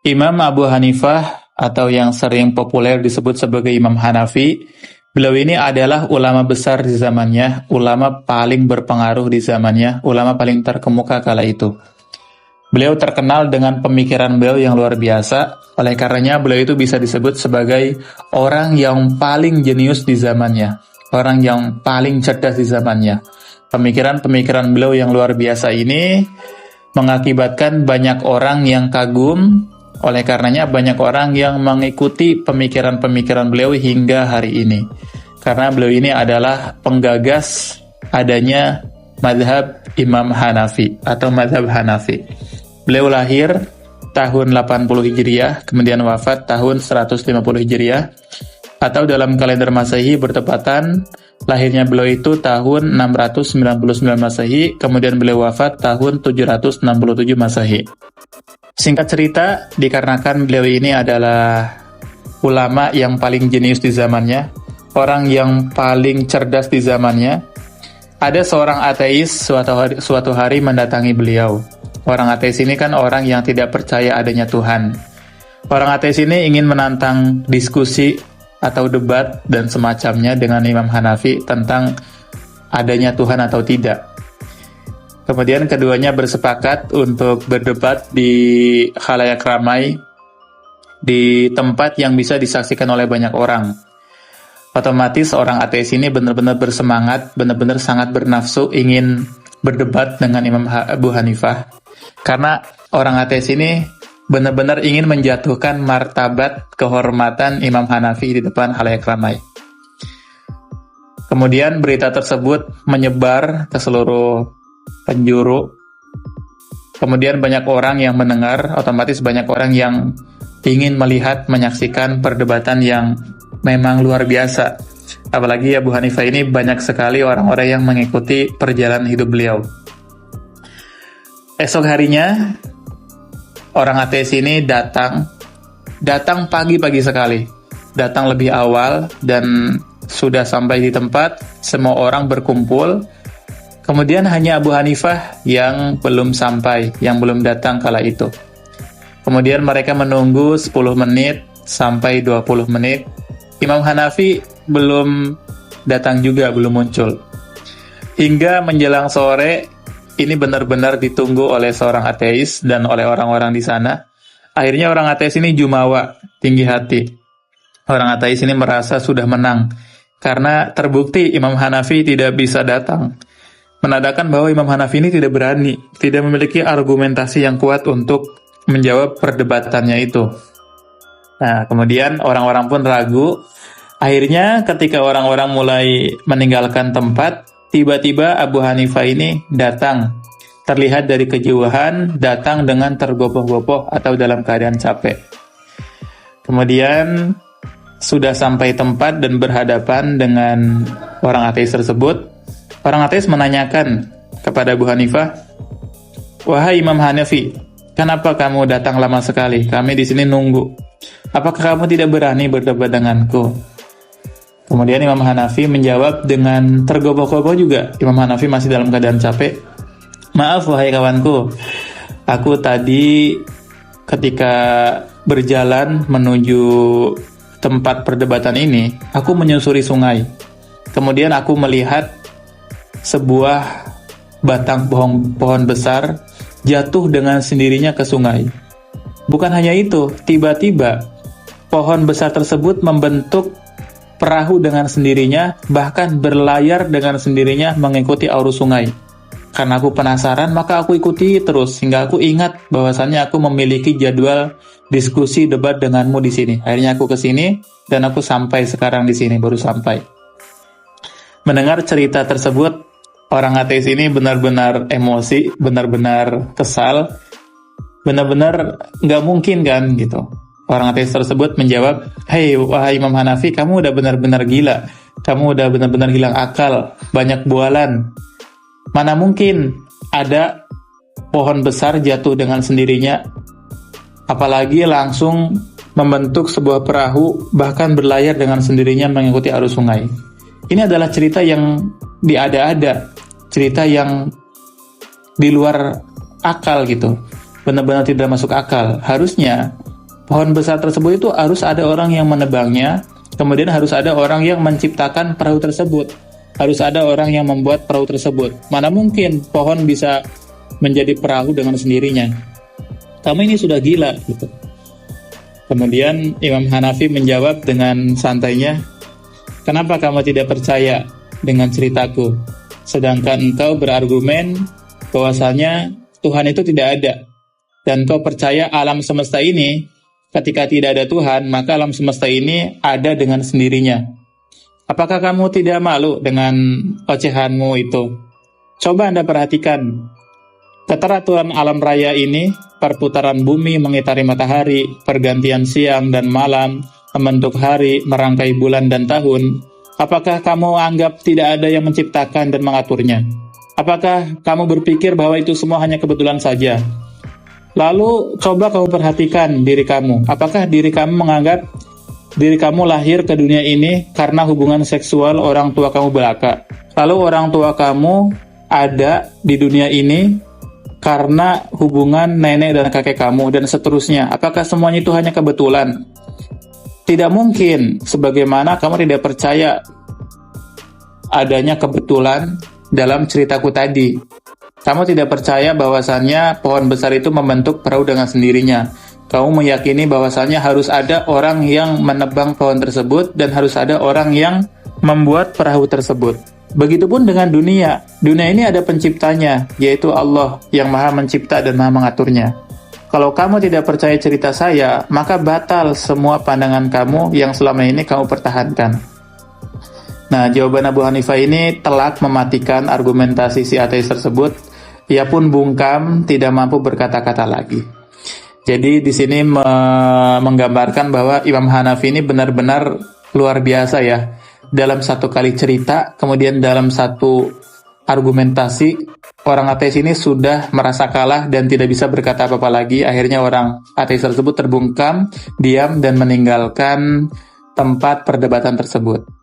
Imam Abu Hanifah atau yang sering populer disebut sebagai Imam Hanafi, beliau ini adalah ulama besar di zamannya, ulama paling berpengaruh di zamannya, ulama paling terkemuka kala itu. Beliau terkenal dengan pemikiran beliau yang luar biasa, oleh karenanya beliau itu bisa disebut sebagai orang yang paling jenius di zamannya, orang yang paling cerdas di zamannya. Pemikiran-pemikiran beliau yang luar biasa ini mengakibatkan banyak orang yang kagum, oleh karenanya banyak orang yang mengikuti pemikiran-pemikiran beliau hingga hari ini. Karena beliau ini adalah penggagas adanya mazhab Imam Hanafi atau mazhab Hanafi. Beliau lahir tahun 80 Hijriah, kemudian wafat tahun 150 Hijriah, atau dalam kalender Masehi bertepatan lahirnya beliau itu tahun 699 Masehi, kemudian beliau wafat tahun 767 Masehi. Singkat cerita, dikarenakan beliau ini adalah ulama yang paling jenius di zamannya, orang yang paling cerdas di zamannya, ada seorang ateis suatu hari mendatangi beliau. Orang ateis ini kan orang yang tidak percaya adanya Tuhan. Orang ateis ini ingin menantang diskusi atau debat dan semacamnya dengan Imam Hanafi tentang adanya Tuhan atau tidak. Kemudian keduanya bersepakat untuk berdebat di khalayak ramai, di tempat yang bisa disaksikan oleh banyak orang. Otomatis orang ateis ini benar-benar bersemangat, benar-benar sangat bernafsu ingin berdebat dengan Imam Abu Hanifah. Karena orang ateis ini benar-benar ingin menjatuhkan martabat kehormatan Imam Hanafi di depan khalayak ramai. Kemudian berita tersebut menyebar ke seluruh penjuru. Kemudian banyak orang yang mendengar, otomatis banyak orang yang ingin melihat, menyaksikan perdebatan yang memang luar biasa. Apalagi Abu Hanifah ini banyak sekali orang-orang yang mengikuti perjalanan hidup beliau. Esok harinya, orang ateis ini datang pagi-pagi sekali, datang lebih awal dan sudah sampai di tempat, semua orang berkumpul. Kemudian hanya Abu Hanifah yang belum sampai, yang belum datang kala itu. Kemudian mereka menunggu 10 menit sampai 20 menit. Imam Hanafi belum datang juga, belum muncul. Hingga menjelang sore, ini benar-benar ditunggu oleh seorang ateis dan oleh orang-orang di sana. Akhirnya orang ateis ini jumawa, tinggi hati. Orang ateis ini merasa sudah menang, karena terbukti Imam Hanafi tidak bisa datang. Menandakan bahwa Imam Hanafi ini tidak berani, tidak memiliki argumentasi yang kuat untuk menjawab perdebatannya itu. Nah, kemudian orang-orang pun ragu. Akhirnya ketika orang-orang mulai meninggalkan tempat, tiba-tiba Abu Hanifah ini datang. Terlihat dari kejauhan, datang dengan tergopoh-gopoh atau dalam keadaan capek. Kemudian sudah sampai tempat dan berhadapan dengan orang ateis tersebut. Orang ateis menanyakan kepada Abu Hanifah, "Wahai Imam Hanafi, kenapa kamu datang lama sekali? Kami di sini nunggu. Apakah kamu tidak berani berdebat denganku?" Kemudian Imam Hanafi menjawab dengan tergopoh-gopoh juga. Imam Hanafi masih dalam keadaan capek. "Maaf wahai kawanku, aku tadi ketika berjalan menuju tempat perdebatan ini, aku menyusuri sungai. Kemudian aku melihat sebuah batang pohon besar jatuh dengan sendirinya ke sungai. Bukan hanya itu, tiba-tiba pohon besar tersebut membentuk perahu dengan sendirinya, bahkan berlayar dengan sendirinya mengikuti arus sungai. Karena aku penasaran, maka aku ikuti terus hingga aku ingat bahwasannya aku memiliki jadwal diskusi debat denganmu di sini. Akhirnya aku ke sini dan aku sampai sekarang di sini, baru sampai." Mendengar cerita tersebut, orang ateis ini benar-benar emosi, benar-benar kesal, benar-benar nggak mungkin kan gitu. Orang ateis tersebut menjawab, "Hei wahai Imam Hanafi, kamu udah benar-benar gila, kamu udah benar-benar hilang akal, banyak bualan. Mana mungkin ada pohon besar jatuh dengan sendirinya, apalagi langsung membentuk sebuah perahu, bahkan berlayar dengan sendirinya mengikuti arus sungai." Ini adalah cerita yang diada-ada, cerita yang di luar akal gitu, benar-benar tidak masuk akal. Harusnya Pohon besar tersebut itu harus ada orang yang menebangnya, kemudian harus ada orang yang menciptakan perahu tersebut. Harus ada orang yang membuat perahu tersebut. Mana mungkin pohon bisa menjadi perahu dengan sendirinya? Kamu ini sudah gila gitu. Kemudian Imam Hanafi menjawab dengan santainya, "Kenapa kamu tidak percaya dengan ceritaku? Sedangkan engkau berargumen bahwasanya Tuhan itu tidak ada. Dan kau percaya alam semesta ini, ketika tidak ada Tuhan, maka alam semesta ini ada dengan sendirinya. Apakah kamu tidak malu dengan ocehanmu itu? Coba Anda perhatikan keteraturan alam raya ini, perputaran bumi mengitari matahari, pergantian siang dan malam, membentuk hari, merangkai bulan dan tahun. Apakah kamu anggap tidak ada yang menciptakan dan mengaturnya? Apakah kamu berpikir bahwa itu semua hanya kebetulan saja? Lalu coba kamu perhatikan diri kamu. Apakah diri kamu menganggap diri kamu lahir ke dunia ini karena hubungan seksual orang tua kamu belaka? Lalu orang tua kamu ada di dunia ini karena hubungan nenek dan kakek kamu, dan seterusnya. Apakah semuanya itu hanya kebetulan? Tidak mungkin, sebagaimana kamu tidak percaya adanya kebetulan dalam ceritaku tadi. Kamu tidak percaya bahwasannya pohon besar itu membentuk perahu dengan sendirinya. Kamu meyakini bahwasannya harus ada orang yang menebang pohon tersebut dan harus ada orang yang membuat perahu tersebut. Begitupun dengan dunia. Dunia ini ada penciptanya, yaitu Allah yang maha mencipta dan maha mengaturnya. Kalau kamu tidak percaya cerita saya, maka batal semua pandangan kamu yang selama ini kamu pertahankan. Nah, jawaban Abu Hanifah ini telak mematikan argumentasi si ateis tersebut. Ia pun bungkam, tidak mampu berkata-kata lagi. Jadi di sini menggambarkan bahwa Imam Hanafi ini benar-benar luar biasa ya. Dalam satu kali cerita, kemudian dalam satu argumentasi, orang ateis ini sudah merasa kalah dan tidak bisa berkata apa-apa lagi. Akhirnya orang ateis tersebut terbungkam, diam, dan meninggalkan tempat perdebatan tersebut.